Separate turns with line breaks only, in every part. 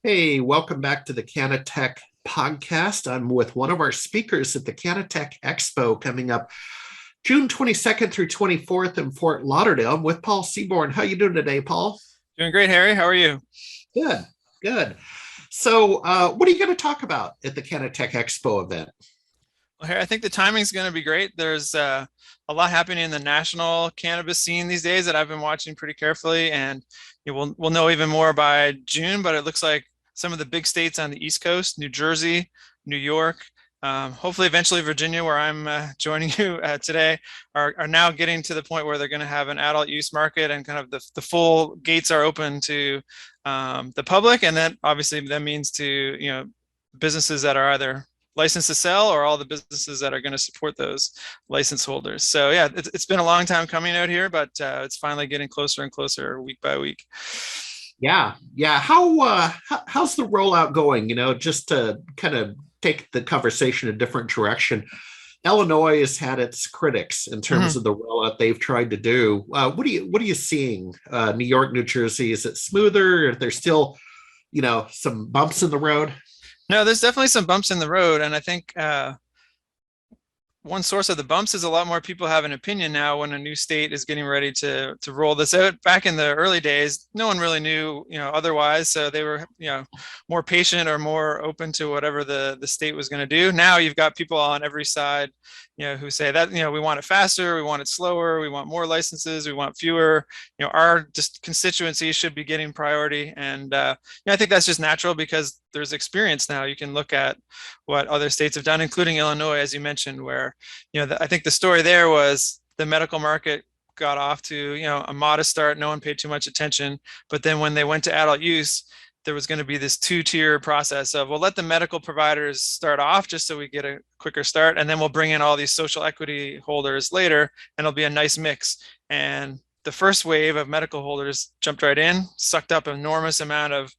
Hey, welcome back to the CannaTech podcast. I'm with one of our speakers at the CannaTech Expo coming up June 22nd through 24th in Fort Lauderdale. I'm with Paul Seaborn. How you doing today, Paul?
Doing great, Harry. How are you?
Good, good. So, what are you going to talk about at the CannaTech Expo event?
Well, Harry, I think the timing's going to be great. There's a lot happening in the national cannabis scene these days that I've been watching pretty carefully, and we'll know even more by June. But it looks like some of the big states on the East Coast, New Jersey, New York, hopefully eventually Virginia, where I'm joining you today, are now getting to the point where they're going to have an adult use market and kind of the full gates are open to the public, and that obviously that means to businesses that are either licensed to sell or all the businesses that are going to support those license holders. So yeah, it's been a long time coming out here, but it's finally getting closer and closer week by week.
Yeah. How's the rollout going? Just to kind of take the conversation a different direction. Illinois has had its critics in terms
Mhm.
of the rollout they've tried to do. What are you seeing? New York, New Jersey, is it smoother? Are there still, some bumps in the road?
No, there's definitely some bumps in the road, and I think one source of the bumps is a lot more people have an opinion now when a new state is getting ready to roll this out. Back in the early days, no one really knew, otherwise, so they were, more patient or more open to whatever the state was going to do. Now you've got people on every side, who say that, we want it faster, we want it slower, we want more licenses, we want fewer. Our just constituency should be getting priority, and I think that's just natural because there's experience now. You can look at what other states have done, including Illinois, as you mentioned, where I think the story there was the medical market got off to a modest start. No one paid too much attention, but then when they went to adult use, there was going to be this two-tier process of, well, let the medical providers start off just so we get a quicker start, and then we'll bring in all these social equity holders later, and it'll be a nice mix. And the first wave of medical holders jumped right in, sucked up an enormous amount of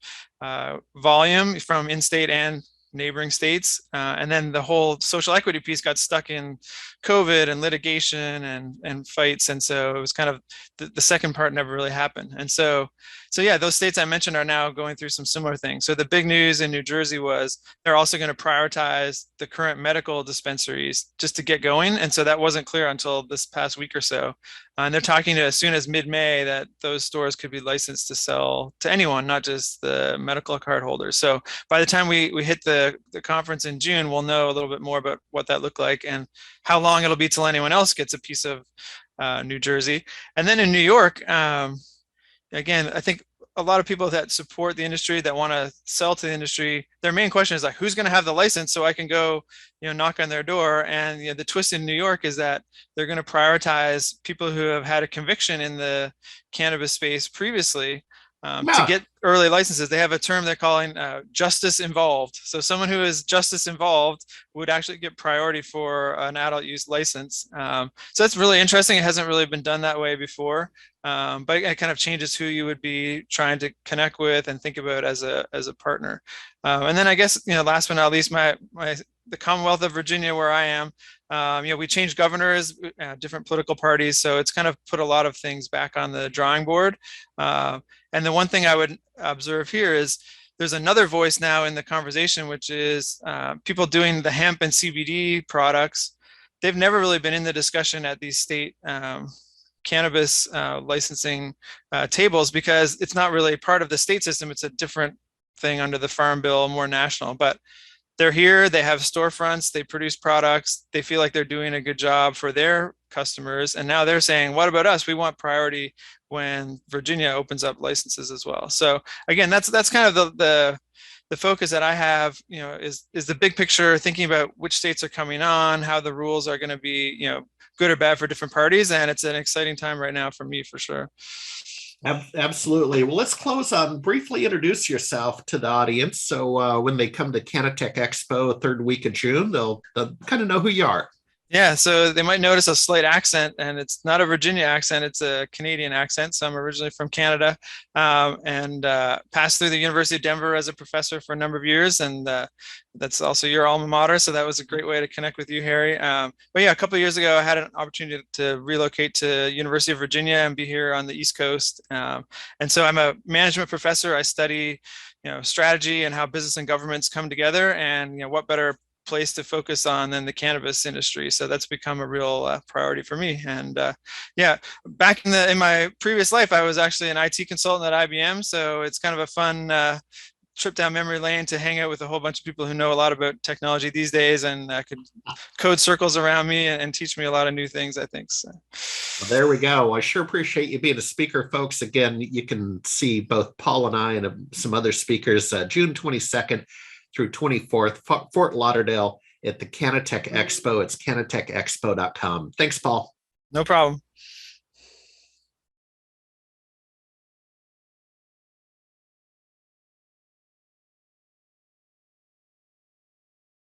volume from in-state and neighboring states. And then the whole social equity piece got stuck in COVID and litigation and fights. And so it was kind of the second part never really happened. And so yeah, those states I mentioned are now going through some similar things. So the big news in New Jersey was they're also going to prioritize the current medical dispensaries just to get going. And so that wasn't clear until this past week or so. And they're talking to as soon as mid-May that those stores could be licensed to sell to anyone, not just the medical card holders. So by the time we hit the conference in June, we'll know a little bit more about what that looked like and how long it'll be till anyone else gets a piece of New Jersey. And then in New York, again, I think a lot of people that support the industry, that want to sell to the industry, their main question is like, who's going to have the license so I can go, knock on their door? And the twist in New York is that they're going to prioritize people who have had a conviction in the cannabis space previously to
Yeah.
get early licenses. They have a term they're calling justice involved. So someone who is justice involved would actually get priority for an adult use license. So that's really interesting. It hasn't really been done that way before, but it kind of changes who you would be trying to connect with and think about as a partner. And then I guess last but not least, the Commonwealth of Virginia, where I am, we changed governors, different political parties, so it's kind of put a lot of things back on the drawing board. And the one thing I would observe here is there's another voice now in the conversation, which is people doing the hemp and CBD products. They've never really been in the discussion at these state cannabis licensing tables because it's not really part of the state system. It's a different thing under the Farm Bill, more national. But they're here, they have storefronts, they produce products, they feel like they're doing a good job for their customers. And now they're saying, what about us? We want priority when Virginia opens up licenses as well. So again, that's kind of the focus that I have, is the big picture, thinking about which states are coming on, how the rules are going to be, good or bad for different parties. And it's an exciting time right now for me, for sure.
Absolutely. Well, let's close on briefly introduce yourself to the audience. So when they come to CannaTech Expo, third week of June, they'll kind of know who you are.
Yeah, so they might notice a slight accent, and it's not a Virginia accent; it's a Canadian accent. So I'm originally from Canada, and passed through the University of Denver as a professor for a number of years, and that's also your alma mater. So that was a great way to connect with you, Harry. But yeah, a couple of years ago, I had an opportunity to relocate to University of Virginia and be here on the East Coast. And so I'm a management professor. I study, strategy and how business and governments come together, and what better place to focus on than the cannabis industry. So that's become a real priority for me. And yeah, back in my previous life, I was actually an IT consultant at IBM. So it's kind of a fun trip down memory lane to hang out with a whole bunch of people who know a lot about technology these days, and could code circles around me and teach me a lot of new things, I think. So.
Well, there we go. I sure appreciate you being a speaker, folks. Again, you can see both Paul and I and some other speakers June 22nd through 24th, Fort Lauderdale at the CannaTech Expo. It's CannatechExpo.com. Thanks, Paul.
No problem.